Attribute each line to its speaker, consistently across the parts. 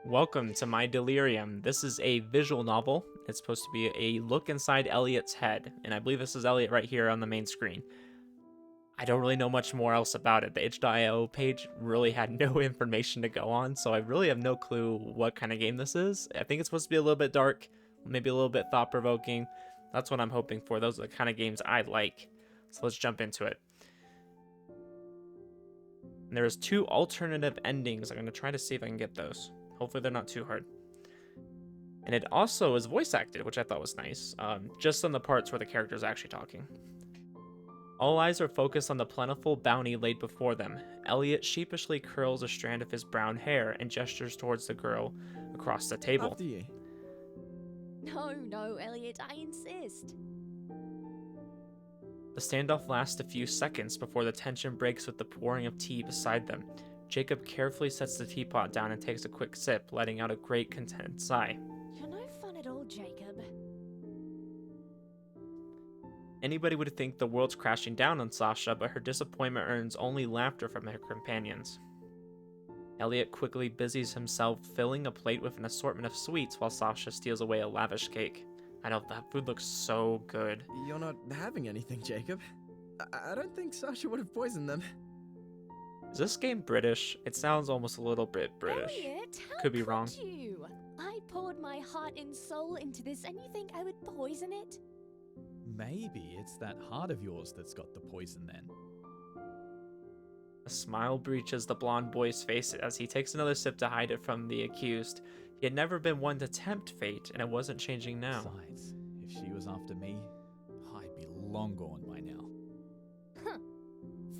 Speaker 1: Welcome to my Delirium. This is a visual novel. It's supposed to be a look inside Elliot's head, and I believe this is Elliot right here on the main screen. I don't really know much more else about it. The itch.io page really had no information to go on, so I really have no clue what kind of game this is. I think it's supposed to be a little bit dark, maybe a little bit thought-provoking. That's what I'm hoping for. Those are the kind of games I like. So let's jump into it. And there's two alternative endings. I'm going to try to see if I can get those. Hopefully they're not too hard. And it also is voice acted, which I thought was nice, just on the parts where the character is actually talking. All eyes are focused on the plentiful bounty laid before them. Elliot sheepishly curls a strand of his brown hair and gestures towards the girl across the table.
Speaker 2: After you.
Speaker 3: No, Elliot, I insist.
Speaker 1: The standoff lasts a few seconds before the tension breaks with the pouring of tea beside them. Jacob carefully sets the teapot down and takes a quick sip, letting out a great contented sigh.
Speaker 3: You're no fun at all, Jacob.
Speaker 1: Anybody would think the world's crashing down on Sasha, but her disappointment earns only laughter from her companions. Elliot quickly busies himself filling a plate with an assortment of sweets while Sasha steals away a lavish cake. I know, that food looks so good.
Speaker 2: You're not having anything, Jacob. I don't think Sasha would have poisoned them.
Speaker 1: Is this game British? It sounds almost a little bit British.
Speaker 3: Elliot, how
Speaker 1: Could be wrong.
Speaker 3: you? I poured my heart and soul into this, and you think I would poison it?
Speaker 4: Maybe it's that heart of yours that's got the poison then.
Speaker 1: A smile breaches the blonde boy's face as he takes another sip to hide it from the accused. He had never been one to tempt fate, and it wasn't changing now.
Speaker 4: Besides, if she was after me, I'd be long gone by now.
Speaker 3: Huh.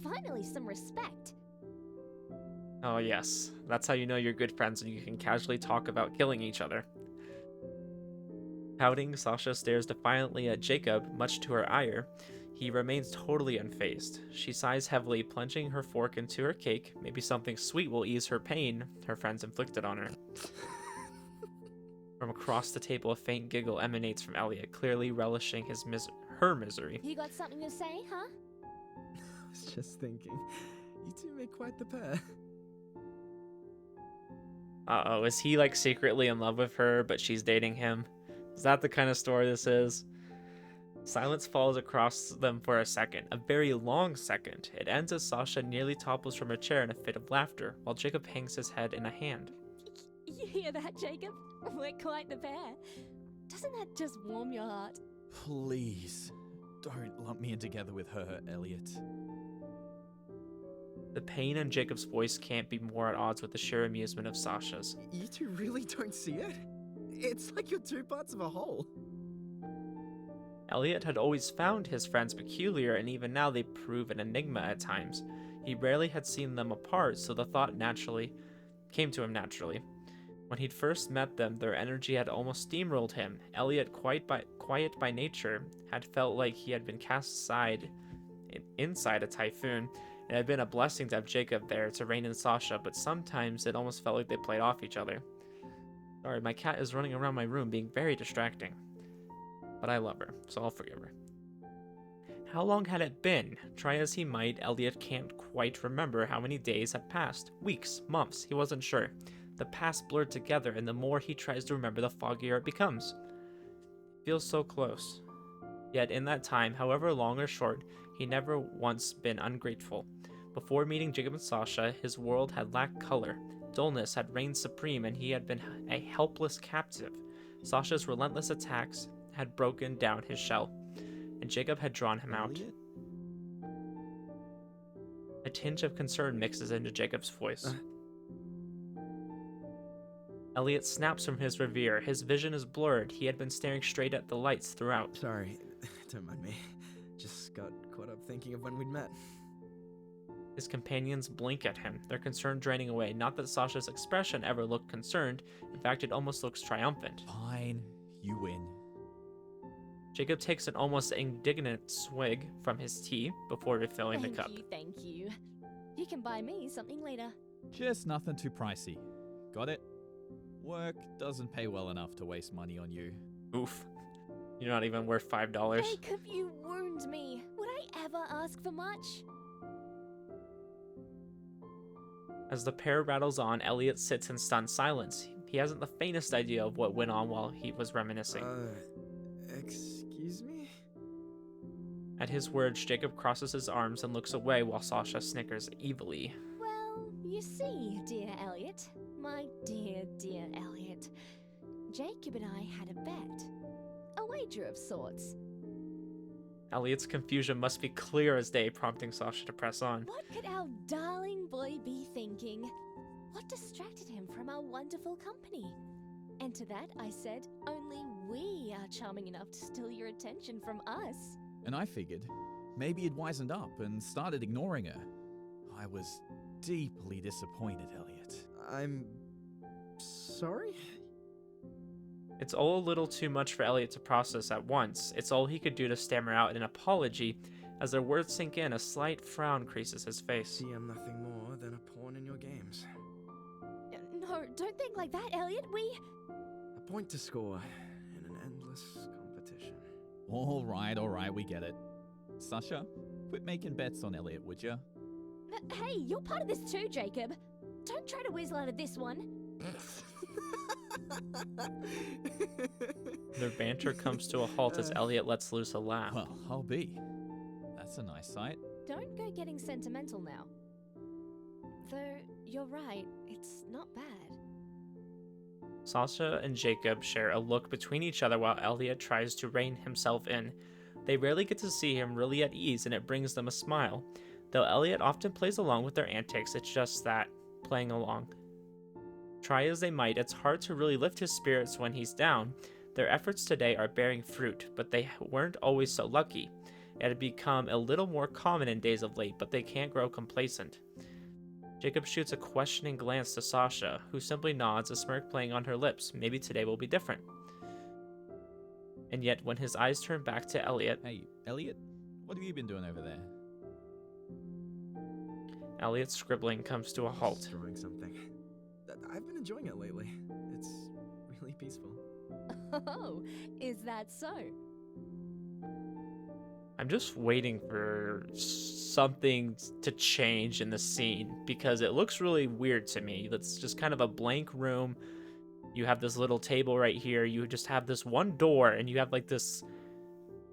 Speaker 3: Finally, some respect.
Speaker 1: Oh yes, that's how you know you're good friends when you can casually talk about killing each other. Pouting, Sasha stares defiantly at Jacob, much to her ire. He remains totally unfazed. She sighs heavily, plunging her fork into her cake. Maybe something sweet will ease her pain her friends inflicted on her. From across the table, a faint giggle emanates from Elliot, clearly relishing her misery.
Speaker 3: You got something to say, huh?
Speaker 2: I was just thinking, you two make quite the pair.
Speaker 1: Uh-oh, is he like secretly in love with her, but she's dating him? Is that the kind of story this is? Silence falls across them for a second, a very long second. It ends as Sasha nearly topples from her chair in a fit of laughter, while Jacob hangs his head in a hand.
Speaker 3: You hear that, Jacob? We're quite the pair. Doesn't that just warm your heart?
Speaker 4: Please, don't lump me in together with her, Elliot.
Speaker 1: The pain in Jacob's voice can't be more at odds with the sheer amusement of Sasha's.
Speaker 2: You two really don't see it? It's like you're two parts of a whole.
Speaker 1: Elliot had always found his friends peculiar, and even now they prove an enigma at times. He rarely had seen them apart, so the thought came to him naturally. When he'd first met them, their energy had almost steamrolled him. Elliot, quiet by nature, had felt like he had been cast aside inside a typhoon. It had been a blessing to have Jacob there to rein in Sasha, but sometimes it almost felt like they played off each other. Sorry, my cat is running around my room being very distracting. But I love her, so I'll forgive her. How long had it been? Try as he might, Elliot can't quite remember how many days had passed. Weeks, months, he wasn't sure. The past blurred together, and the more he tries to remember, the foggier it becomes. It feels so close. Yet in that time, however long or short, he never once been ungrateful. Before meeting Jacob and Sasha, his world had lacked color. Dullness had reigned supreme, and he had been a helpless captive. Sasha's relentless attacks had broken down his shell, and Jacob had drawn him out.
Speaker 2: Elliot?
Speaker 1: A tinge of concern mixes into Jacob's voice. Elliot snaps from his reverie. His vision is blurred. He had been staring straight at the lights throughout.
Speaker 2: Sorry, don't mind me. Just got caught up thinking of when we'd met.
Speaker 1: His companions blink at him, their concern draining away. Not that Sasha's expression ever looked concerned. In fact, it almost looks triumphant.
Speaker 4: Fine, you win.
Speaker 1: Jacob takes an almost indignant swig from his tea before refilling the cup.
Speaker 3: Thank you. You can buy me something later.
Speaker 4: Just nothing too pricey. Got it? Work doesn't pay well enough to waste money on you.
Speaker 1: Oof. You're not even worth $5.
Speaker 3: Jacob, you wound me. Would I ever ask for much?
Speaker 1: As the pair rattles on, Elliot sits in stunned silence. He hasn't the faintest idea of what went on while he was reminiscing.
Speaker 2: Excuse me?
Speaker 1: At his words, Jacob crosses his arms and looks away while Sasha snickers evilly.
Speaker 3: Well, you see, dear Elliot, my dear, dear Elliot, Jacob and I had a bet. A wager of sorts.
Speaker 1: Elliot's confusion must be clear as day, prompting Sasha to press on.
Speaker 3: What could our darling boy be thinking? What distracted him from our wonderful company? And to that I said, only we are charming enough to steal your attention from us.
Speaker 4: And I figured maybe he'd wisened up and started ignoring her. I was deeply disappointed, Elliot.
Speaker 2: I'm sorry?
Speaker 1: It's all a little too much for Elliot to process at once. It's all he could do to stammer out an apology. As their words sink in, a slight frown creases his face.
Speaker 2: See, I'm nothing more than a pawn in your games.
Speaker 3: No, don't think like that, Elliot.
Speaker 2: A point to score in an endless competition.
Speaker 4: All right, we get it. Sasha, quit making bets on Elliot, would ya?
Speaker 3: Hey, you're part of this too, Jacob. Don't try to weasel out of this one.
Speaker 1: Their banter comes to a halt as Elliot lets loose a laugh.
Speaker 4: Well, I'll be. That's a nice sight.
Speaker 3: Don't go getting sentimental now. Though, you're right, it's not bad.
Speaker 1: Sasha and Jacob share a look between each other while Elliot tries to rein himself in. They rarely get to see him really at ease, and it brings them a smile. Though Elliot often plays along with their antics, it's just that, playing along. Try as they might, it's hard to really lift his spirits when he's down. Their efforts today are bearing fruit, but they weren't always so lucky. It had become a little more common in days of late, but they can't grow complacent. Jacob shoots a questioning glance to Sasha, who simply nods, a smirk playing on her lips. Maybe today will be different. And yet, when his eyes turn back to Elliot...
Speaker 4: Hey, Elliot, what have you been doing over there?
Speaker 1: Elliot's scribbling comes to a halt.
Speaker 2: Just drawing something. I've been enjoying it lately. It's really peaceful.
Speaker 3: Oh, is that so?
Speaker 1: I'm just waiting for something to change in the scene because it looks really weird to me. It's just kind of a blank room. You have this little table right here. You just have this one door and you have like this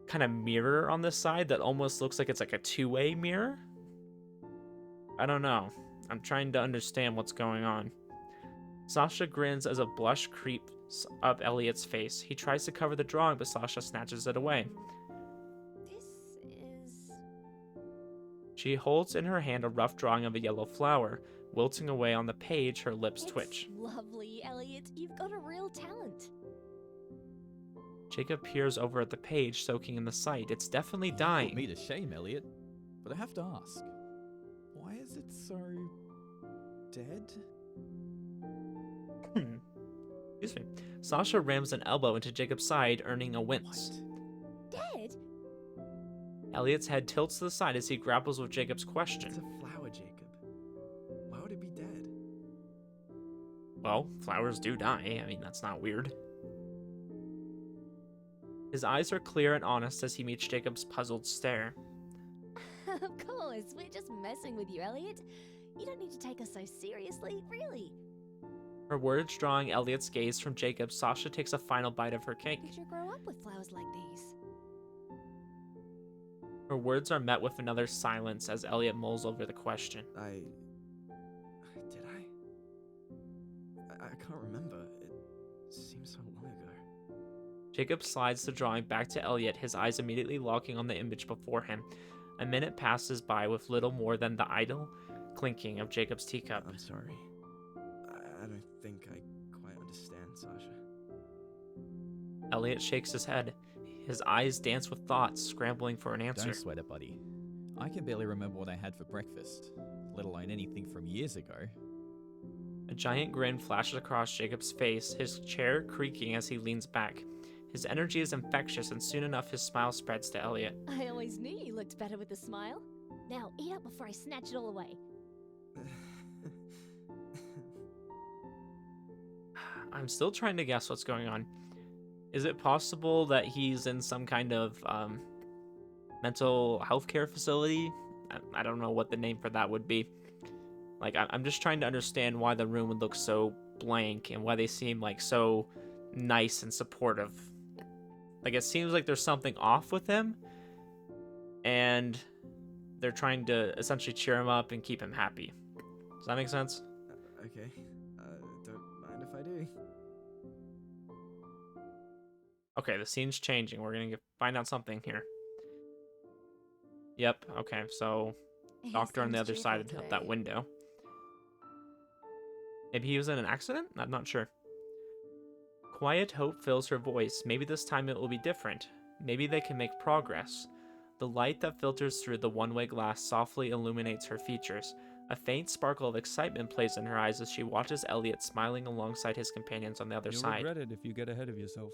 Speaker 1: kind of mirror on this side that almost looks like it's like a two-way mirror. I don't know. I'm trying to understand what's going on. Sasha grins as a blush creeps up Elliot's face. He tries to cover the drawing, but Sasha snatches it away.
Speaker 3: This is...
Speaker 1: She holds in her hand a rough drawing of a yellow flower. Wilting away on the page, her lips twitch.
Speaker 3: It's lovely, Elliot. You've got a real talent.
Speaker 1: Jacob peers over at the page, soaking in the sight. It's definitely
Speaker 4: You put
Speaker 1: dying.
Speaker 4: me to shame, Elliot. But I have to ask, why is it so dead?
Speaker 1: Excuse me. Sasha rams an elbow into Jacob's side, earning a wince.
Speaker 3: Dead?
Speaker 1: Elliot's head tilts to the side as he grapples with Jacob's
Speaker 2: It's
Speaker 1: question.
Speaker 2: a flower, Jacob. Why would it be dead?
Speaker 1: Well, flowers do die. I mean, that's not weird. His eyes are clear and honest as he meets Jacob's puzzled stare.
Speaker 3: Of course, we're just messing with you, Elliot. You don't need to take us so seriously, really.
Speaker 1: Her words drawing Elliot's gaze from Jacob, Sasha takes a final bite of her cake.
Speaker 3: You should grow up with flowers like these.
Speaker 1: Her words are met with another silence as Elliot mulls over the question.
Speaker 2: Did I can't remember. It seems so long ago.
Speaker 1: Jacob slides the drawing back to Elliot, his eyes immediately locking on the image before him. A minute passes by with little more than the idle clinking of Jacob's teacup.
Speaker 2: I'm sorry. I don't think I quite understand, Sasha.
Speaker 1: Elliot shakes his head. His eyes dance with thoughts, scrambling for an answer.
Speaker 4: Don't sweat it, buddy. I can barely remember what I had for breakfast, let alone anything from years ago.
Speaker 1: A giant grin flashes across Jacob's face, his chair creaking as he leans back. His energy is infectious, and soon enough his smile spreads to Elliot.
Speaker 3: I always knew you looked better with a smile. Now, eat up before I snatch it all away.
Speaker 1: I'm still trying to guess what's going on. Is it possible that he's in some kind of mental health care facility? I don't know what the name for that would be. Like, I'm just trying to understand why the room would look so blank and why they seem like so nice and supportive. Like, it seems like there's something off with him, and they're trying to essentially cheer him up and keep him happy. Does that make sense?
Speaker 2: Okay. Don't mind if I do.
Speaker 1: Okay, the scene's changing. We're gonna find out something here. Yep, okay, so
Speaker 5: He
Speaker 1: doctor on the
Speaker 5: seems
Speaker 1: other
Speaker 5: cheerful
Speaker 1: side of
Speaker 5: today.
Speaker 1: that window. Maybe he was in an accident? I'm not sure. Quiet hope fills her voice. Maybe this time it will be different. Maybe they can make progress. The light that filters through the one-way glass softly illuminates her features. A faint sparkle of excitement plays in her eyes as she watches Elliot smiling alongside his companions on the other
Speaker 6: You'll
Speaker 1: side.
Speaker 6: regret it if you get ahead of yourself.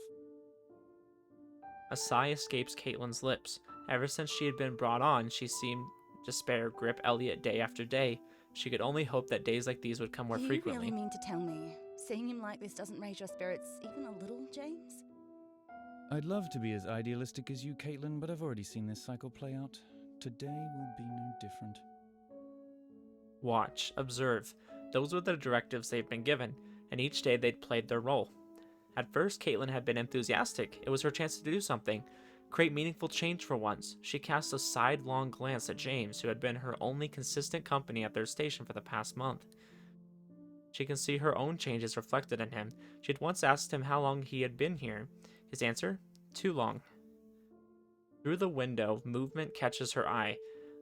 Speaker 1: A sigh escapes Caitlin's lips. Ever since she had been brought on, she seemed despair grip Elliot day after day. She could only hope that days like these would come more
Speaker 5: Do you
Speaker 1: frequently.
Speaker 5: really mean to tell me seeing him like this doesn't raise your spirits even a little, James?
Speaker 6: I'd love to be as idealistic as you, Caitlin, but I've already seen this cycle play out. Today will be no different.
Speaker 1: Watch, observe. Those were the directives they'd been given, and each day they'd played their role. At first, Caitlin had been enthusiastic. It was her chance to do something, create meaningful change for once. She cast a sidelong glance at James, who had been her only consistent company at their station for the past month. She can see her own changes reflected in him. She had once asked him how long he had been here. His answer? Too long. Through the window, movement catches her eye.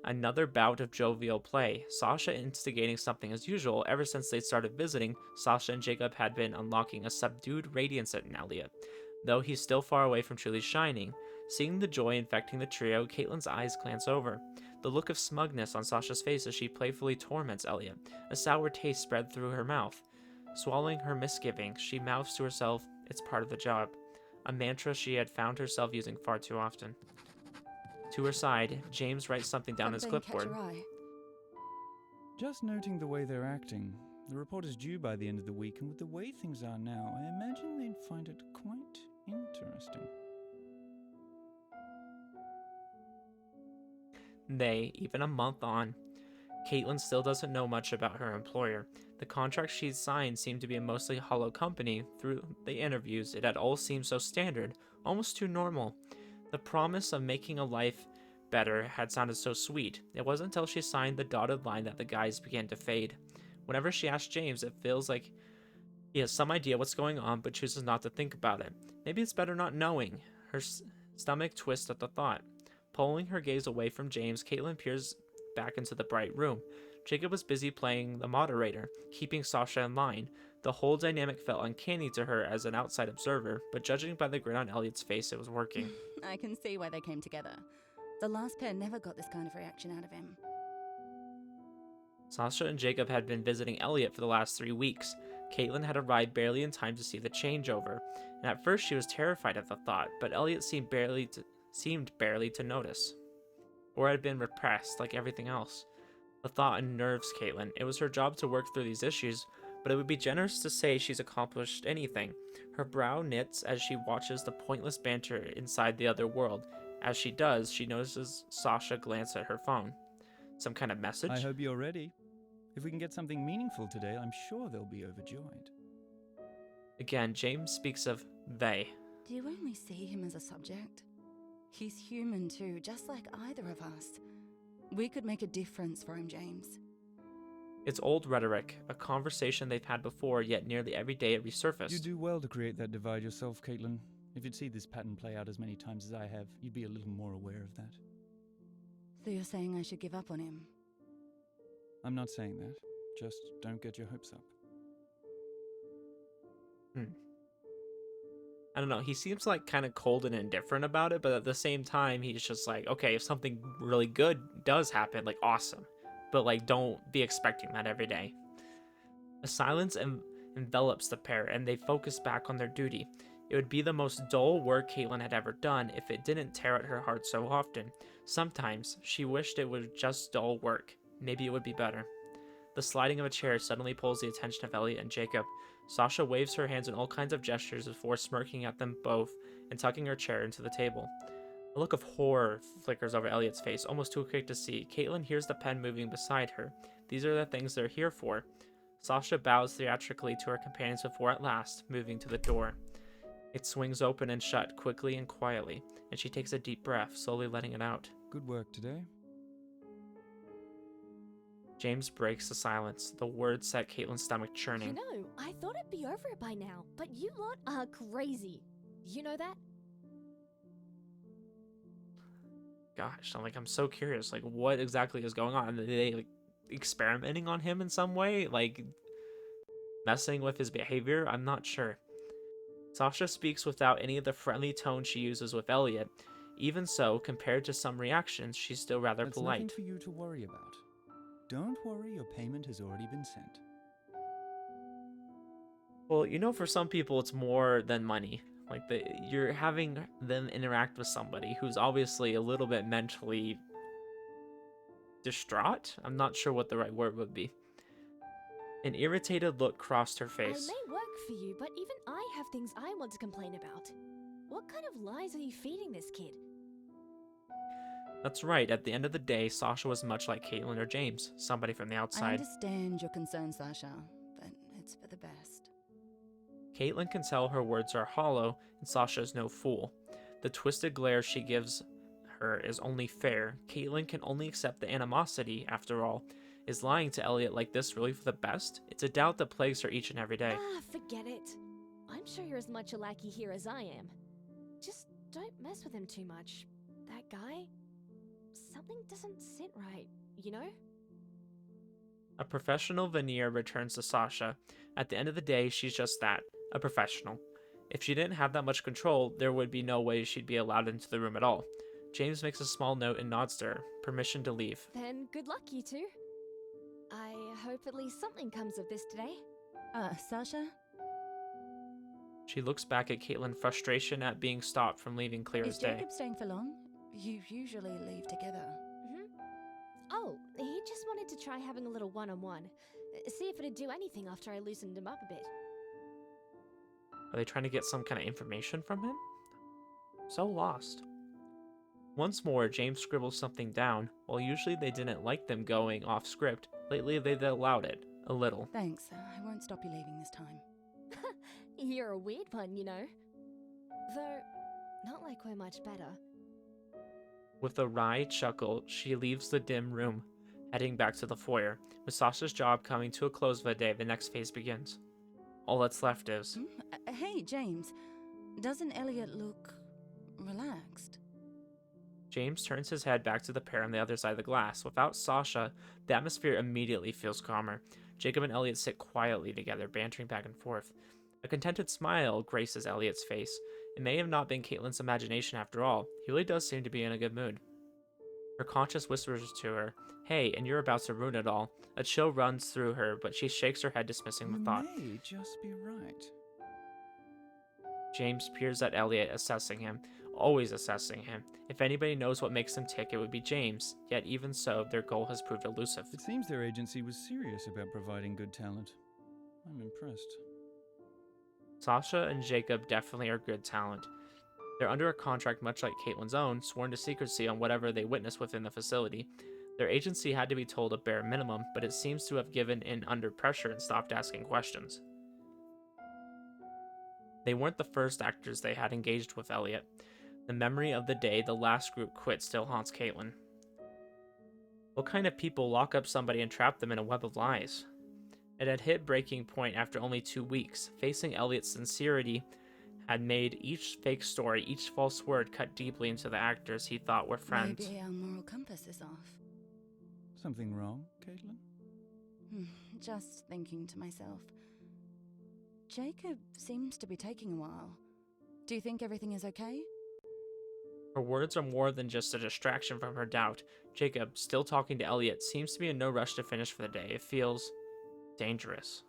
Speaker 1: Another bout of jovial play, Sasha instigating something as usual. Ever since they started visiting, Sasha and Jacob had been unlocking a subdued radiance in Elliot, though he's still far away from truly shining. Seeing the joy infecting the trio, Caitlin's eyes glance over. The look of smugness on Sasha's face as she playfully torments Elliot. A sour taste spread through her mouth. Swallowing her misgivings, she mouths to herself, "It's part of the job," a mantra she had found herself using far too often. To her side, James writes something down his
Speaker 5: Something catch
Speaker 1: clipboard.
Speaker 5: your eye?
Speaker 6: Just noting the way they're acting. The report is due by the end of the week, and with the way things are now, I imagine they'd find it quite interesting.
Speaker 1: Even a month on, Caitlin still doesn't know much about her employer. The contracts she'd signed seemed to be a mostly hollow company. Through the interviews, it had all seemed so standard, almost too normal. The promise of making a life better had sounded so sweet. It wasn't until she signed the dotted line that the guys began to fade. Whenever she asks James, it feels like he has some idea what's going on, but chooses not to think about it. Maybe it's better not knowing. Her stomach twists at the thought. Pulling her gaze away from James, Caitlin peers back into the bright room. Jacob was busy playing the moderator, keeping Sasha in line. The whole dynamic felt uncanny to her as an outside observer, but judging by the grin on Elliot's face, it was working.
Speaker 5: I can see why they came together. The last pair never got this kind of reaction out of him.
Speaker 1: Sasha and Jacob had been visiting Elliot for the last 3 weeks. Caitlin had arrived barely in time to see the changeover, and at first she was terrified at the thought, but Elliot seemed barely to notice, or had been repressed like everything else. The thought unnerves Caitlin. It was her job to work through these issues, but it would be generous to say she's accomplished anything. Her brow knits as she watches the pointless banter inside the other world. As she does, she notices Sasha glance at her phone. Some kind of message?
Speaker 6: I hope you're ready. If we can get something meaningful today, I'm sure they'll be overjoyed.
Speaker 1: Again, James speaks of they.
Speaker 5: Do you only see him as a subject? He's human too, just like either of us. We could make a difference for him, James.
Speaker 1: It's old rhetoric, a conversation they've had before, yet nearly every day it resurfaced.
Speaker 6: You do well to create that divide yourself, Caitlin. If you'd see this pattern play out as many times as I have, you'd be a little more aware of that.
Speaker 5: So you're saying I should give up on him?
Speaker 6: I'm not saying that. Just don't get your hopes up.
Speaker 1: I don't know, he seems like kind of cold and indifferent about it, but at the same time, he's just like, okay, if something really good does happen, like, awesome. But, like, don't be expecting that every day. A silence envelops the pair, and they focus back on their duty. It would be the most dull work Caitlin had ever done if it didn't tear at her heart so often. Sometimes, she wished it was just dull work. Maybe it would be better. The sliding of a chair suddenly pulls the attention of Elliot and Jacob. Sasha waves her hands in all kinds of gestures before smirking at them both and tucking her chair into the table. A look of horror flickers over Elliot's face, almost too quick to see. Caitlin hears the pen moving beside her. These are the things they're here for. Sasha bows theatrically to her companions before at last moving to the door. It swings open and shut quickly and quietly, and she takes a deep breath, slowly letting it out.
Speaker 6: Good work today.
Speaker 1: James breaks the silence. The words set Caitlin's stomach churning.
Speaker 3: You know, I thought it'd be over it by now, but you lot are crazy. You know that?
Speaker 1: Gosh, I'm so curious. Like, what exactly is going on? Are they like experimenting on him in some way? Like, messing with his behavior? I'm not sure. Sasha speaks without any of the friendly tone she uses with Elliot. Even so, compared to some reactions, she's still rather
Speaker 6: That's
Speaker 1: polite.
Speaker 6: nothing for you to worry about. Don't worry, your payment has already been sent.
Speaker 1: Well, you know, for some people, it's more than money. Like, you're having them interact with somebody who's obviously a little bit mentally distraught. I'm not sure what the right word would be. An irritated look crossed her face.
Speaker 3: I may work for you, but even I have things I want to complain about. What kind of lies are you feeding this kid?
Speaker 1: That's right. At the end of the day, Sasha was much like Caitlin or James, somebody from the
Speaker 5: I
Speaker 1: outside.
Speaker 5: understand your concern, Sasha, but it's for the best.
Speaker 1: Caitlin can tell her words are hollow, and Sasha is no fool. The twisted glare she gives her is only fair. Caitlin can only accept the animosity, after all. Is lying to Elliot like this really for the best? It's a doubt that plagues her each and every day.
Speaker 3: Ah, forget it. I'm sure you're as much a lackey here as I am. Just don't mess with him too much. That guy? Something doesn't sit right, you know?
Speaker 1: A professional veneer returns to Sasha. At the end of the day, she's just that, a professional. If she didn't have that much control, there would be no way she'd be allowed into the room at all. James makes a small note and nods to her. Permission to leave.
Speaker 3: Then good luck, you two. I hope at least something comes of this today.
Speaker 5: Sasha?
Speaker 1: She looks back at Caitlin, frustration at being stopped from leaving clear
Speaker 5: Is
Speaker 1: as day.
Speaker 5: Jacob staying for long? You usually leave together.
Speaker 3: Oh, he just wanted to try having a little one-on-one. See if it'd do anything after I loosened him up a bit.
Speaker 1: Are they trying to get some kind of information from him? So lost. Once more, James scribbles something down. While usually they didn't like them going off script, lately they've allowed it. A little.
Speaker 5: Thanks, I won't stop you leaving this time.
Speaker 3: You're a weird one, you know. Though, not like we're much better.
Speaker 1: With a wry chuckle, she leaves the dim room, heading back to the foyer. With Sasha's job coming to a close for the day, the next phase begins. All that's left is...
Speaker 5: Hey, James. Doesn't Elliot look relaxed?
Speaker 1: James turns his head back to the pair on the other side of the glass. Without Sasha, the atmosphere immediately feels calmer. Jacob and Elliot sit quietly together, bantering back and forth. A contented smile graces Elliot's face. It may have not been Caitlin's imagination after all. He really does seem to be in a good mood. Her conscience whispers to her, "Hey, and you're about to ruin it all." A chill runs through her, but she shakes her head, dismissing the thought.
Speaker 6: You may just be right.
Speaker 1: James peers at Elliot, assessing him. Always assessing him. If anybody knows what makes him tick, it would be James. Yet even so, their goal has proved elusive.
Speaker 6: It seems their agency was serious about providing good talent. I'm impressed.
Speaker 1: Sasha and Jacob definitely are good talent. They're under a contract much like Caitlin's own, sworn to secrecy on whatever they witness within the facility. Their agency had to be told a bare minimum, but it seems to have given in under pressure and stopped asking questions. They weren't the first actors they had engaged with Elliot. The memory of the day the last group quit still haunts Caitlin. What kind of people lock up somebody and trap them in a web of lies? It had hit breaking point after only 2 weeks. Facing Elliot's sincerity had made each fake story, each false word cut deeply into the actors he thought were friends.
Speaker 5: Maybe our moral compass is off.
Speaker 6: Something wrong, Caitlin?
Speaker 5: Just thinking to myself. Jacob seems to be taking a while. Do you think everything is okay?
Speaker 1: Her words are more than just a distraction from her doubt. Jacob, still talking to Elliot, seems to be in no rush to finish for the day. It feels dangerous.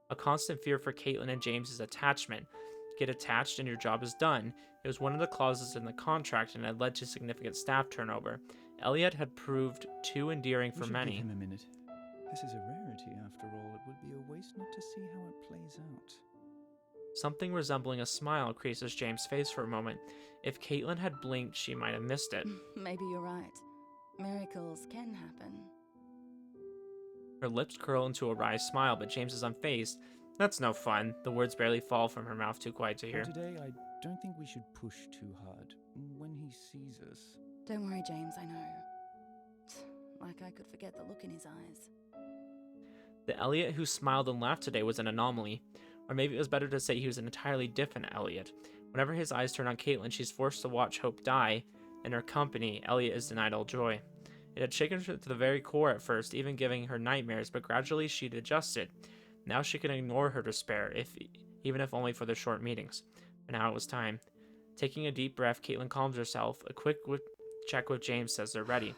Speaker 1: A constant fear for Caitlin and James's attachment. Get attached and your job is done. It was one of the clauses in the contract and had led to significant staff turnover. Elliot had proved too endearing for
Speaker 6: We should
Speaker 1: many.
Speaker 6: Give him a minute. This is a rarity, after all. It would be a waste not to see how it plays out.
Speaker 1: Something resembling a smile creases James' face for a moment. If Caitlin had blinked, she might have missed it.
Speaker 5: Maybe you're right. Miracles can happen.
Speaker 1: Her lips curl into a wry smile, but James is unfazed. That's no fun. The words barely fall from her mouth, too quiet to
Speaker 6: For
Speaker 1: hear.
Speaker 6: today, I don't think we should push too hard. When he sees us.
Speaker 5: Don't worry, James, I know. Like I could forget the look in his eyes.
Speaker 1: The Elliot who smiled and laughed today was an anomaly. Or maybe it was better to say he was an entirely different Elliot. Whenever his eyes turn on Caitlin, she's forced to watch hope die. In her company, Elliot is denied all joy. It had shaken her to the very core at first, even giving her nightmares, but gradually she'd adjusted. Now she could ignore her despair, even if only for the short meetings. But now it was time. Taking a deep breath, Caitlin calms herself. A quick check with James says they're ready.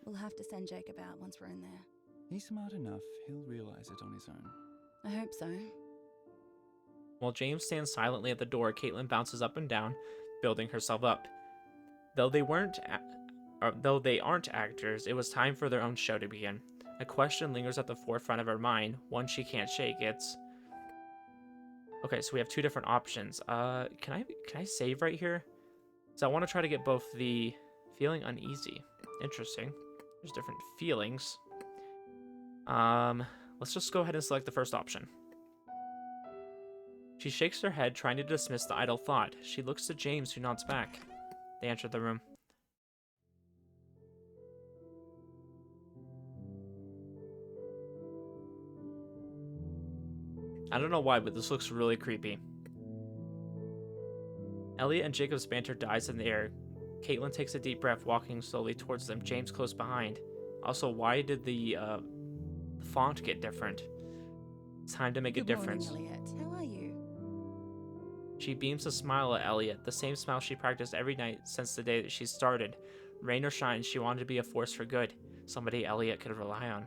Speaker 5: We'll have to send Jacob out once we're in there.
Speaker 6: He's smart enough, he'll realize it on his own.
Speaker 5: I hope so.
Speaker 1: While James stands silently at the door, Caitlin bounces up and down, building herself up. Though they aren't actors, it was time for their own show to begin. A question lingers at the forefront of her mind, one she can't shake. It's okay. So we have two different options. Can I save right here? So I want to try to get both the feeling uneasy. Interesting. There's different feelings. Let's just go ahead and select the first option. She shakes her head, trying to dismiss the idle thought. She looks to James, who nods back. They enter the room. I don't know why, but this looks really creepy. Elliot and Jacob's banter dies in the air. Caitlin takes a deep breath, walking slowly towards them, James close behind. Also, why did the font get different? It's time to make a difference.
Speaker 5: Good morning, Elliot. How are you?
Speaker 1: She beams a smile at Elliot, the same smile she practiced every night since the day that she started. Rain or shine, she wanted to be a force for good, somebody Elliot could rely on.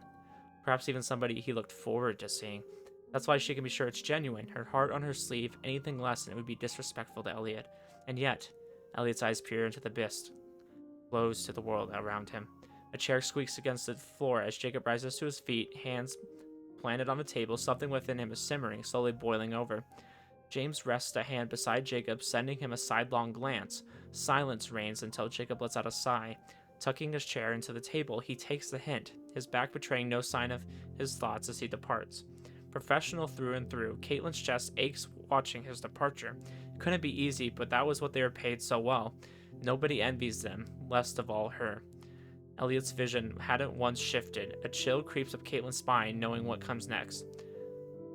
Speaker 1: Perhaps even somebody he looked forward to seeing. That's why she can be sure it's genuine, her heart on her sleeve. Anything less and it would be disrespectful to Elliot. And yet, Elliot's eyes peer into the abyss, close to the world around him. A chair squeaks against the floor as Jacob rises to his feet, hands planted on the table. Something within him is simmering, slowly boiling over. James rests a hand beside Jacob, sending him a sidelong glance. Silence reigns until Jacob lets out a sigh. Tucking his chair into the table, he takes the hint, his back betraying no sign of his thoughts as he departs. Professional through and through, Caitlin's chest aches watching his departure. It couldn't be easy, but that was what they were paid so well. Nobody envies them, least of all her. Elliot's vision hadn't once shifted. A chill creeps up Caitlin's spine, knowing what comes next.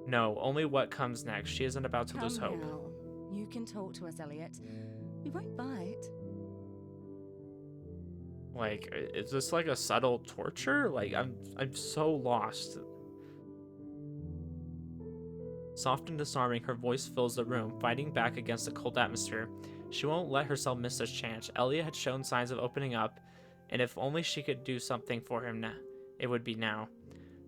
Speaker 1: No, only what comes next. She isn't about to lose hope.
Speaker 5: Now. You can talk to us, Elliot. We won't bite.
Speaker 1: Like, is this like a subtle torture? Like, I'm so lost. Soft and disarming, her voice fills the room, fighting back against the cold atmosphere. She won't let herself miss this chance. Elliot had shown signs of opening up, and if only she could do something for him now, it would be now.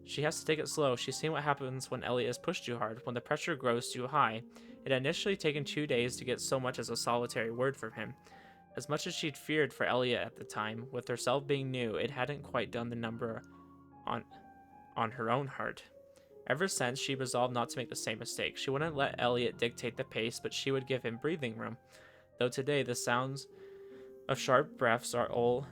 Speaker 1: She has to take it slow. She's seen what happens when Elliot is pushed too hard, when the pressure grows too high. It had initially taken 2 days to get so much as a solitary word from him. As much as she'd feared for Elliot at the time, with herself being new, it hadn't quite done the number on her own heart. Ever since, she resolved not to make the same mistake. She wouldn't let Elliot dictate the pace, but she would give him breathing room. Though today, the sounds of sharp breaths are all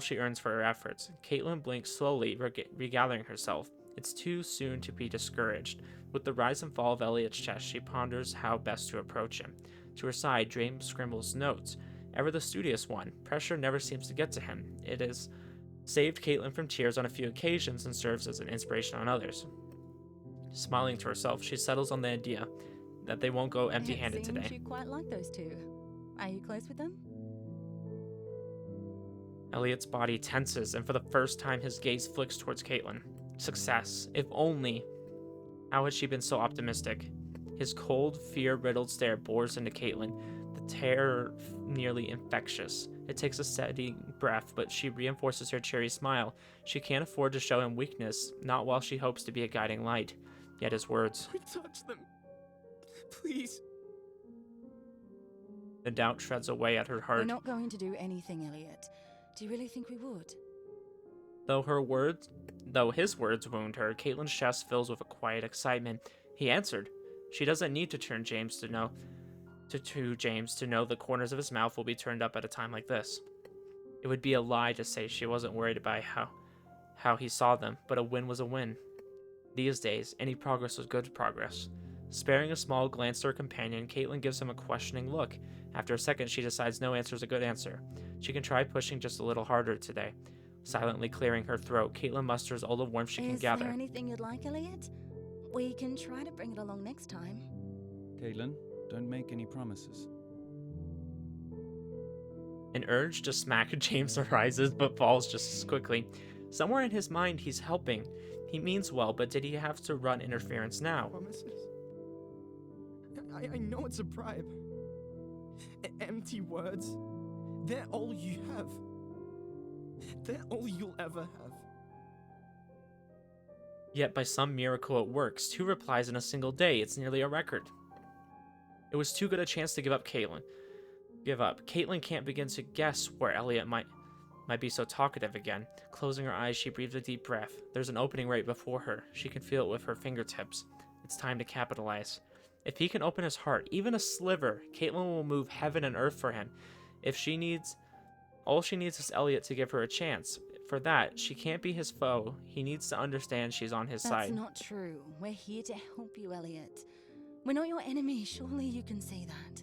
Speaker 1: she earns for her efforts. Caitlin blinks slowly, regathering herself. It's too soon to be discouraged. With the rise and fall of Elliot's chest, she ponders how best to approach him. To her side, James scribbles notes, ever the studious one. Pressure never seems to get to him. It has saved Caitlin from tears on a few occasions and serves as an inspiration on others. Smiling to herself, she settles on the idea that they won't go empty-handed today.
Speaker 5: It seems you quite like those two. Are you close with them?
Speaker 1: Elliot's body tenses, and for the first time his gaze flicks towards Caitlin. Success. If only. How had she been so optimistic? His cold, fear-riddled stare bores into Caitlin, the terror nearly infectious. It takes a steady breath, but she reinforces her cheery smile. She can't afford to show him weakness, not while she hopes to be a guiding light. Yet his words.
Speaker 2: Touch them. Please.
Speaker 1: The doubt shreds away at her
Speaker 5: We're
Speaker 1: heart.
Speaker 5: not going to do anything, Elliot. Do you really think we would?
Speaker 1: Though his words wound her, Caitlin's chest fills with a quiet excitement. He answered. She doesn't need to turn James to know the corners of his mouth will be turned up at a time like this. It would be a lie to say she wasn't worried about how he saw them, but a win was a win. These days, any progress was good progress. Sparing a small glance to her companion, Caitlin gives him a questioning look. After a second, she decides no answer is a good answer. She can try pushing just a little harder today. Silently clearing her throat, Caitlin musters all the warmth she can
Speaker 5: Is
Speaker 1: gather.
Speaker 5: there anything you'd like, Elliot? We can try to bring it along next time.
Speaker 6: Caitlin, don't make any promises.
Speaker 1: An urge to smack James arises, but falls just as quickly. Somewhere in his mind, he's helping. He means well, but did he have to run interference now?
Speaker 2: Promises? I know it's a bribe. Empty words. They're all you have. They're all you'll ever have.
Speaker 1: Yet by some miracle it works. 2 replies in a single day. It's nearly a record. It was too good a chance to give up. Caitlin can't begin to guess where Elliot might be so talkative again. Closing her eyes, she breathes a deep breath. There's an opening right before her. She can feel it with her fingertips. It's time to capitalize. If he can open his heart, even a sliver, Caitlin will move heaven and earth for him. All she needs is Elliot to give her a chance. For that, she can't be his foe. He needs to understand she's on his side.
Speaker 5: That's not true. We're here to help you, Elliot. We're not your enemy. Surely you can see that.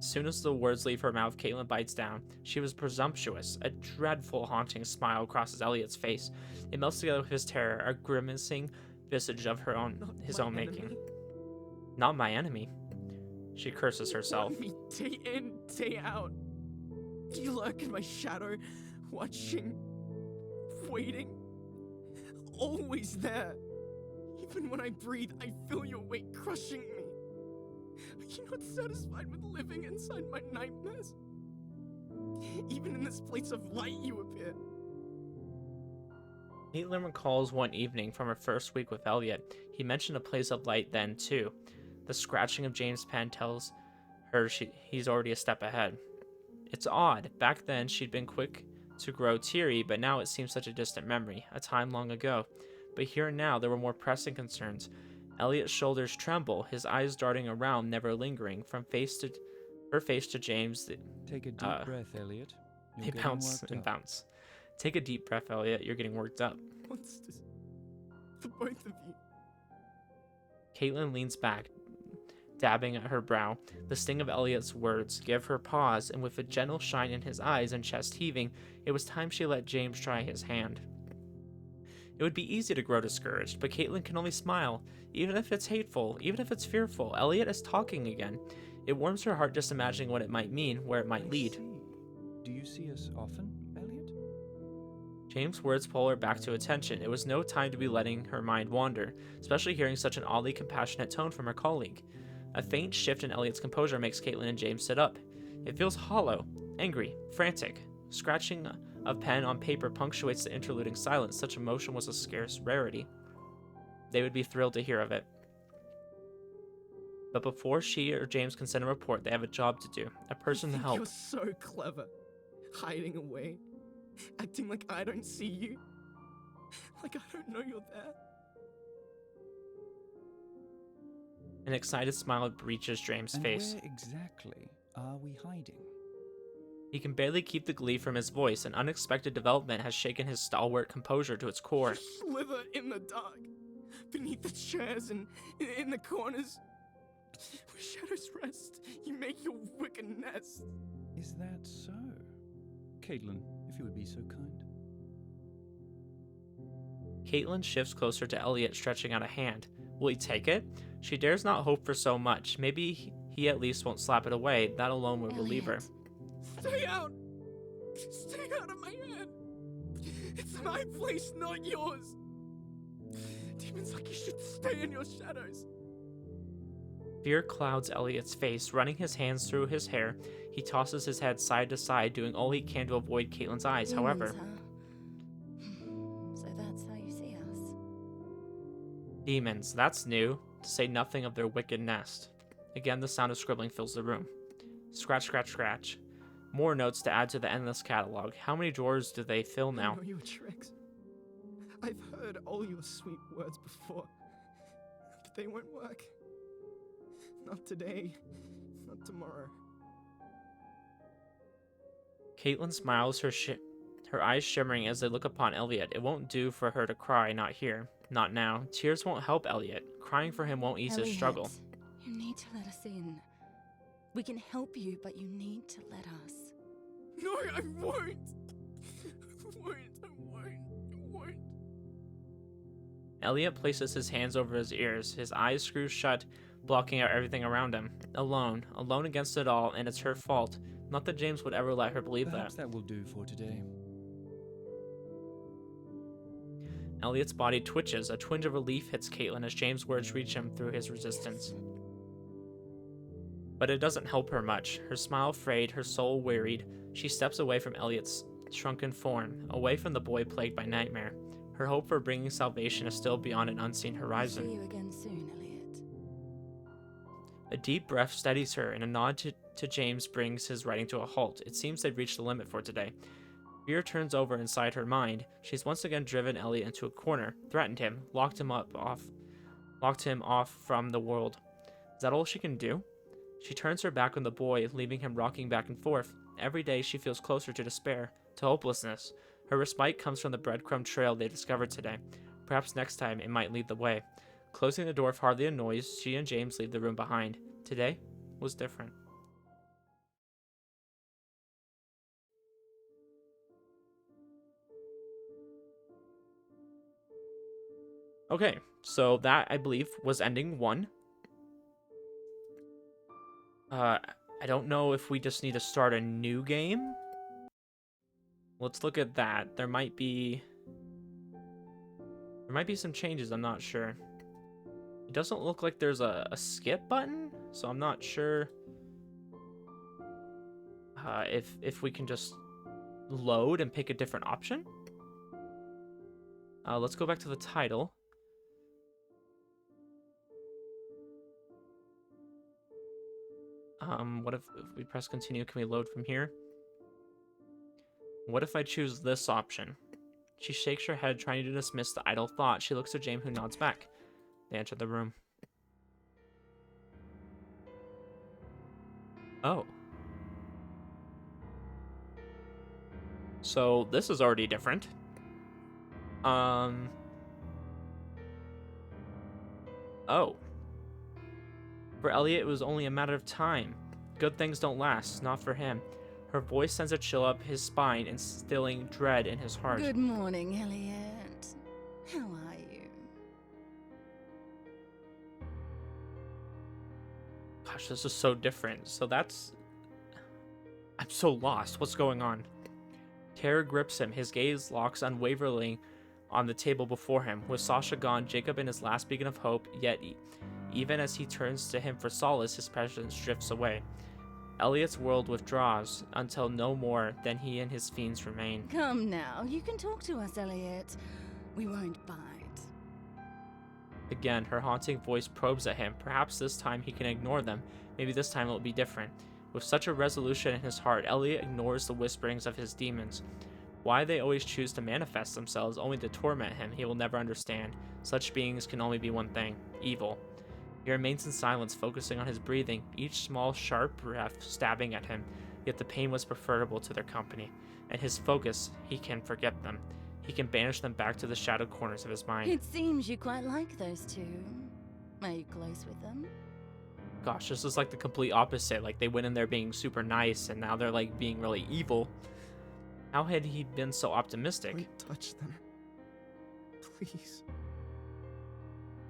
Speaker 1: As soon as the words leave her mouth, Caitlin bites down. She was presumptuous. A dreadful, haunting smile crosses Elliot's face. It melts together with his terror, a grimacing visage of his own making. Not my enemy. She curses herself.
Speaker 2: Want me day in, day out. You lurk in my shadow, watching, waiting, always there. Even when I breathe, I feel your weight crushing me. Are you not satisfied with living inside my nightmares? Even in this place of light you appear.
Speaker 1: Caitlin recalls one evening from her first week with Elliot. He mentioned a place of light then, too. The scratching of James' pen tells her he's already a step ahead. It's odd. Back then, she'd been quick to grow teary, but now it seems such a distant memory, a time long ago. But here and now, there were more pressing concerns. Elliot's shoulders tremble, his eyes darting around, never lingering, from her face to James.
Speaker 6: Take a deep breath, Elliot.
Speaker 1: They bounce and bounce. Take a deep breath, Elliot. You're getting worked up.
Speaker 2: Monsters. The both of you.
Speaker 1: Caitlin leans back, dabbing at her brow. The sting of Elliot's words give her pause, and with a gentle shine in his eyes and chest heaving, it was time she let James try his hand. It would be easy to grow discouraged, but Caitlin can only smile. Even if it's hateful, even if it's fearful, Elliot is talking again. It warms her heart just imagining what it might mean, where it might lead.
Speaker 6: Do you see us often, Elliot?
Speaker 1: James' words pull her back to attention. It was no time to be letting her mind wander, especially hearing such an oddly compassionate tone from her colleague. A faint shift in Elliot's composure makes Caitlin and James sit up. It feels hollow, angry, frantic. Scratching of pen on paper punctuates the interluding silence. Such emotion was a scarce rarity. They would be thrilled to hear of it. But before she or James can send a report, they have a job to do. A person to help.
Speaker 2: You're so clever. Hiding away. Acting like I don't see you. Like I don't know you're there.
Speaker 1: An excited smile breaches James'
Speaker 6: And
Speaker 1: face.
Speaker 6: where exactly are we hiding?
Speaker 1: He can barely keep the glee from his voice. An unexpected development has shaken his stalwart composure to its core.
Speaker 2: You slither in the dark. Beneath the chairs and in the corners. Where shadows rest, you make your wicked nest.
Speaker 6: Is that so? Caitlin, if you would be so kind.
Speaker 1: Caitlin shifts closer to Elliot, stretching out a hand. Will he take it? She dares not hope for so much. Maybe he at least won't slap it away. That alone would relieve her.
Speaker 2: Stay out! Stay out of my head! It's my place, not yours! Demons like you should stay in your shadows.
Speaker 1: Fear clouds Elliot's face. Running his hands through his hair, he tosses his head side to side, doing all he can to avoid Caitlin's eyes. However,
Speaker 5: So that's how you see us.
Speaker 1: demons, that's new, to say nothing of their wicked nest. Again, the sound of scribbling fills the room. Scratch, scratch, scratch. More notes to add to the endless catalog. How many drawers do they fill now?
Speaker 2: I know your tricks. I've heard all your sweet words before, but they won't work. Not today, not tomorrow.
Speaker 1: Caitlin smiles, her her eyes shimmering as they look upon Elliot. It won't do for her to cry, not here. Not now. Tears won't help Elliot. Crying for him won't ease his struggle.
Speaker 5: You need to let us in. We can help you, but you need to let us.
Speaker 2: No, I won't. I won't.
Speaker 1: Elliot places his hands over his ears, his eyes screw shut, blocking out everything around him. Alone against it all, and it's her fault. Not that James would ever let her believe
Speaker 6: Perhaps
Speaker 1: that.
Speaker 6: that will do for today.
Speaker 1: Elliot's body twitches. A twinge of relief hits Caitlin as James' words reach him through his resistance. But it doesn't help her much. Her smile frayed, her soul wearied. She steps away from Elliot's shrunken form, away from the boy plagued by nightmare. Her hope for bringing salvation is still beyond an unseen horizon.
Speaker 5: See you again soon, Elliot.
Speaker 1: A deep breath steadies her, and a nod to James brings his writing to a halt. It seems they've reached the limit for today. Fear turns over inside her mind. She's once again driven Elliot into a corner, threatened him, locked him off from the world. Is that all she can do? She turns her back on the boy, leaving him rocking back and forth. Every day she feels closer to despair, to hopelessness. Her respite comes from the breadcrumb trail they discovered today. Perhaps next time it might lead the way. Closing the door with hardly a noise, she and James leave the room behind. Today was different. Okay, so that, I believe, was ending 1. I don't know if we just need to start a new game. Let's look at that. There might be some changes, I'm not sure. It doesn't look like there's a skip button, so I'm not sure if we can just load and pick a different option. Let's go back to the title. What if we press continue? Can we load from here? What if I choose this option? She shakes her head, trying to dismiss the idle thought. She looks at James, who nods back. They enter the room. Oh. So this is already different. Oh. For Elliot, it was only a matter of time. Good things don't last, not for him. Her voice sends a chill up his spine, instilling dread in his heart.
Speaker 5: Good morning, Elliot. How are you?
Speaker 1: Gosh, this is so different. So that's... I'm so lost. What's going on? Terror grips him. His gaze locks unwaveringly on the table before him. With Sasha gone, Jacob in his last beacon of hope, yet even as he turns to him for solace, his presence drifts away. Elliot's world withdraws until no more than he and his fiends remain.
Speaker 5: Come now, you can talk to us, Elliot. We won't bite.
Speaker 1: Again, her haunting voice probes at him. Perhaps this time he can ignore them. Maybe this time it will be different. With such a resolution in his heart, Elliot ignores the whisperings of his demons. Why they always choose to manifest themselves only to torment him, he will never understand. Such beings can only be one thing: evil. He remains in silence, focusing on his breathing, each small, sharp breath stabbing at him, yet the pain was preferable to their company. And his focus, he can forget them. He can banish them back to the shadowed corners of his mind.
Speaker 5: It seems you quite like those two. Are you close with them?
Speaker 1: Gosh, this is like the complete opposite. Like, they went in there being super nice, and now they're like being really evil. How had he been so optimistic?
Speaker 2: Don't touch them. Please.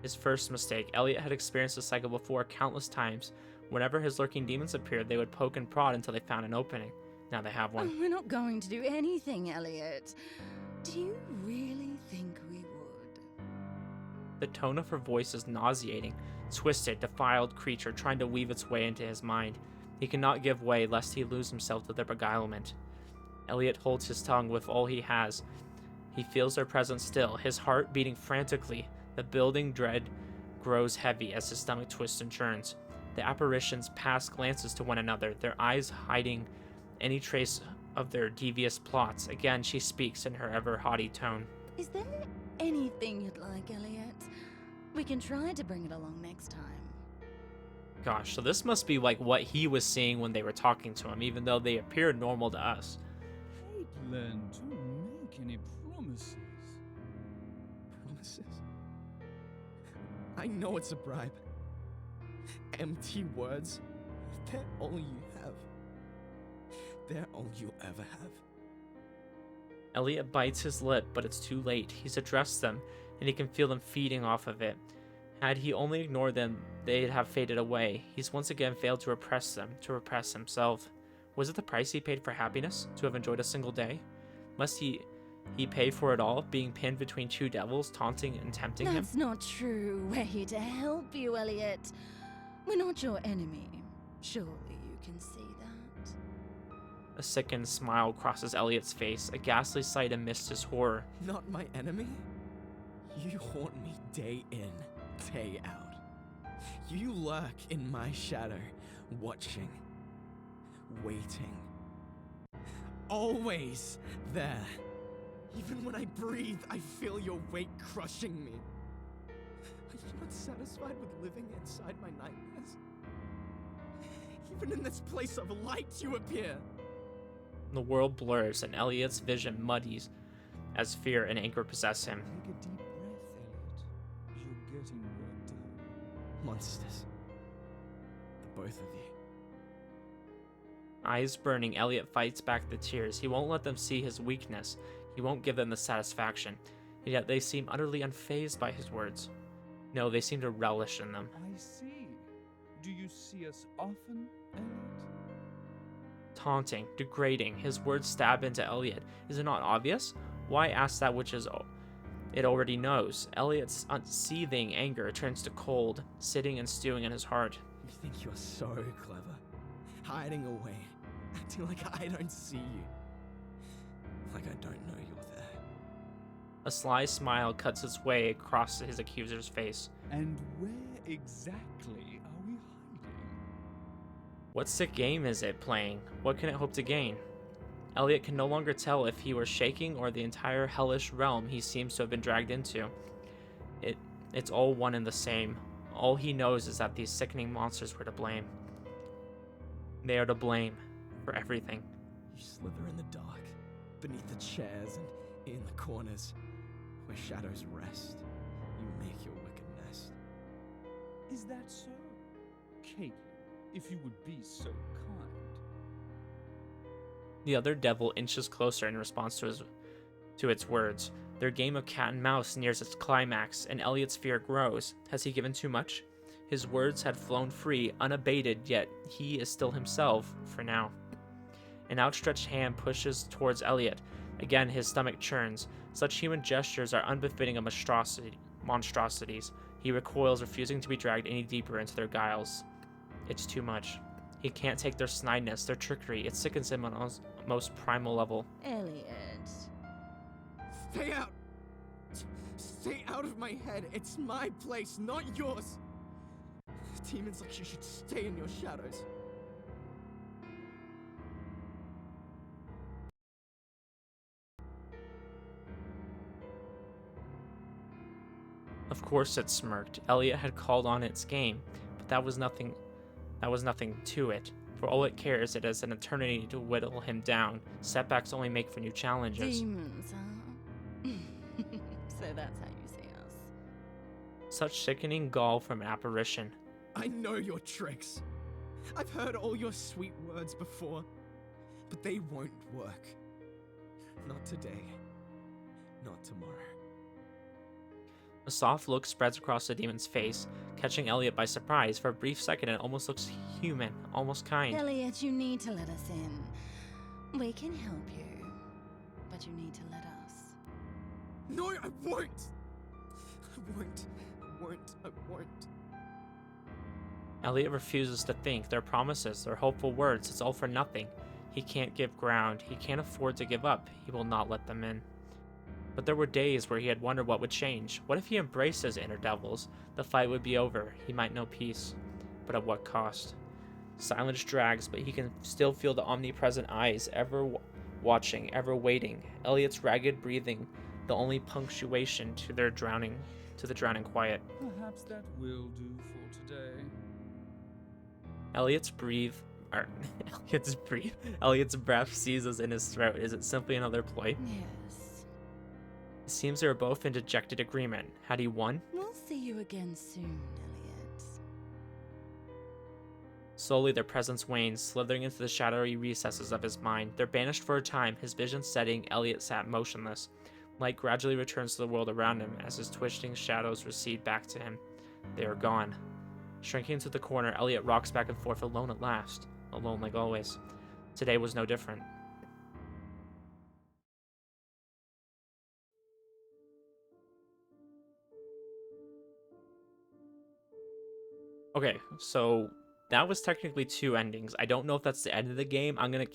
Speaker 1: His first mistake. Elliot had experienced this cycle before countless times. Whenever his lurking demons appeared, they would poke and prod until they found an opening. Now they have one.
Speaker 5: Oh, we're not going to do anything, Elliot. Do you really think we would?
Speaker 1: The tone of her voice is nauseating. Twisted, defiled creature trying to weave its way into his mind. He cannot give way lest he lose himself to their beguilement. Elliot holds his tongue with all he has. He feels their presence still, his heart beating frantically. The building dread grows heavy as his stomach twists and churns. The apparitions pass glances to one another, their eyes hiding any trace of their devious plots. Again, she speaks in her ever haughty tone.
Speaker 5: Is there anything you'd like, Elliot? We can try to bring it along next time.
Speaker 1: Gosh, so this must be like what he was seeing when they were talking to him, even though they appeared normal to us.
Speaker 6: Caitlin, to
Speaker 2: I know it's a bribe. Empty words. They're all you have. They're all you'll ever have.
Speaker 1: Elliot bites his lip, but it's too late. He's addressed them, and he can feel them feeding off of it. Had he only ignored them, they'd have faded away. He's once again failed to repress them, to repress himself. Was it the price he paid for happiness, to have enjoyed a single day? Must he pay for it all, being pinned between two devils, taunting and tempting him?
Speaker 5: That's not true. We're here to help you, Elliot. We're not your enemy. Surely you can see that.
Speaker 1: A sickened smile crosses Elliot's face, a ghastly sight amidst his horror.
Speaker 2: Not my enemy? You haunt me day in, day out. You lurk in my shadow, watching, waiting. Always there. Even when I breathe, I feel your weight crushing me. Are you not satisfied with living inside my nightmares? Even in this place of light, you appear.
Speaker 1: The world blurs, and Elliot's vision muddies as fear and anger possess him.
Speaker 6: Take a deep breath, Elliot. You're getting worked up.
Speaker 2: Monsters. The both of you.
Speaker 1: Eyes burning, Elliot fights back the tears. He won't let them see his weakness. He won't give them the satisfaction. Yet they seem utterly unfazed by his words. No, they seem to relish in them.
Speaker 6: I see. Do you see us often, Elliot?
Speaker 1: Taunting, degrading, his words stab into Elliot. Is it not obvious? Why ask that which it already knows? Elliot's seething anger turns to cold, sitting and stewing in his heart.
Speaker 2: You think you're so clever, hiding away, acting like I don't see you, like I don't know you're there.
Speaker 1: A sly smile cuts its way across his accuser's face.
Speaker 6: And where exactly are we hiding?
Speaker 1: What sick game is it playing? What can it hope to gain? Elliot can no longer tell if he were shaking or the entire hellish realm he seems to have been dragged into. It's all one and the same. All he knows is that these sickening monsters were to blame. They are to blame for everything.
Speaker 2: You slither in the dark, beneath the chairs and in the corners, where shadows rest. You make your wicked nest.
Speaker 6: Is that so? Caitlin, if you would be so kind.
Speaker 1: The other devil inches closer in response to its words. Their game of cat and mouse nears its climax, and Elliot's fear grows. Has he given too much? His words had flown free, unabated, yet he is still himself, for now. An outstretched hand pushes towards Elliot. Again, his stomach churns. Such human gestures are unbefitting of monstrosities. He recoils, refusing to be dragged any deeper into their guiles. It's too much. He can't take their snideness, their trickery. It sickens him on a most primal level.
Speaker 5: Elliot.
Speaker 2: Stay out! Stay out of my head. It's my place, not yours. Demons like you should stay in your shadows.
Speaker 1: Of course it smirked. Elliot had called on its game, but that was nothing to it. For all it cares, it has an eternity to whittle him down. Setbacks only make for new challenges.
Speaker 5: Demons, huh? So that's how you see us.
Speaker 1: Such sickening gall from an apparition.
Speaker 2: I know your tricks. I've heard all your sweet words before, but they won't work. Not today. Not tomorrow.
Speaker 1: A soft look spreads across the demon's face, catching Elliot by surprise. For a brief second, it almost looks human, almost kind.
Speaker 5: Elliot, you need to let us in. We can help you, but you need to let us.
Speaker 2: No, I won't! I won't.
Speaker 1: Elliot refuses to think. Their promises, their hopeful words, it's all for nothing. He can't give ground. He can't afford to give up. He will not let them in. But there were days where he had wondered what would change. What if he embraced his inner devils? The fight would be over. He might know peace. But at what cost? Silence drags, but he can still feel the omnipresent eyes, ever watching, ever waiting. Elliot's ragged breathing, the only punctuation to the drowning quiet.
Speaker 6: Perhaps that will do for today.
Speaker 1: Elliot's breath seizes in his throat. Is it simply another ploy?
Speaker 5: Yes.
Speaker 1: It seems they were both in dejected agreement. Had he won?
Speaker 5: We'll see you again soon, Elliot.
Speaker 1: Slowly, their presence wanes, slithering into the shadowy recesses of his mind. They're banished for a time, his vision setting. Elliot sat motionless. Light gradually returns to the world around him as his twisting shadows recede back to him. They are gone. Shrinking into the corner, Elliot rocks back and forth, alone at last. Alone like always. Today was no different. Okay, so that was technically 2 endings. I don't know if that's the end of the game. I'm going to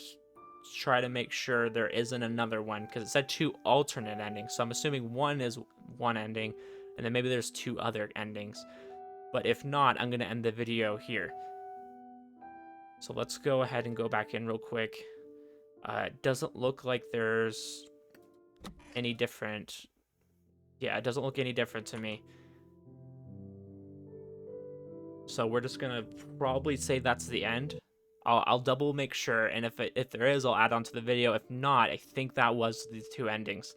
Speaker 1: try to make sure there isn't another one, because it said 2 alternate endings. So I'm assuming one is one ending, and then maybe there's 2 other endings. But if not, I'm going to end the video here. So let's go ahead and go back in real quick. It doesn't look like there's any different. Yeah, it doesn't look any different to me. So we're just gonna probably say that's the end. I'll double make sure, and if there is, I'll add on to the video. If not, I think that was the 2 endings.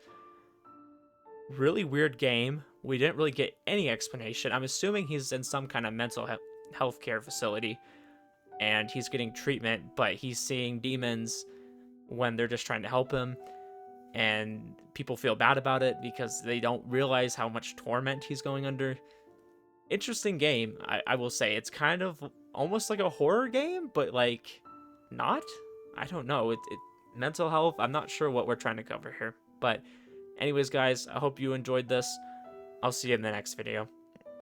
Speaker 1: Really weird game. We didn't really get any explanation. I'm assuming he's in some kind of mental health care facility, and he's getting treatment, but he's seeing demons when they're just trying to help him, and people feel bad about it because they don't realize how much torment he's going under. Interesting game, I will say. It's kind of almost like a horror game, but like not. I don't know. Mental health. I'm not sure what we're trying to cover here. But anyways, guys, I hope you enjoyed this. I'll see you in the next video.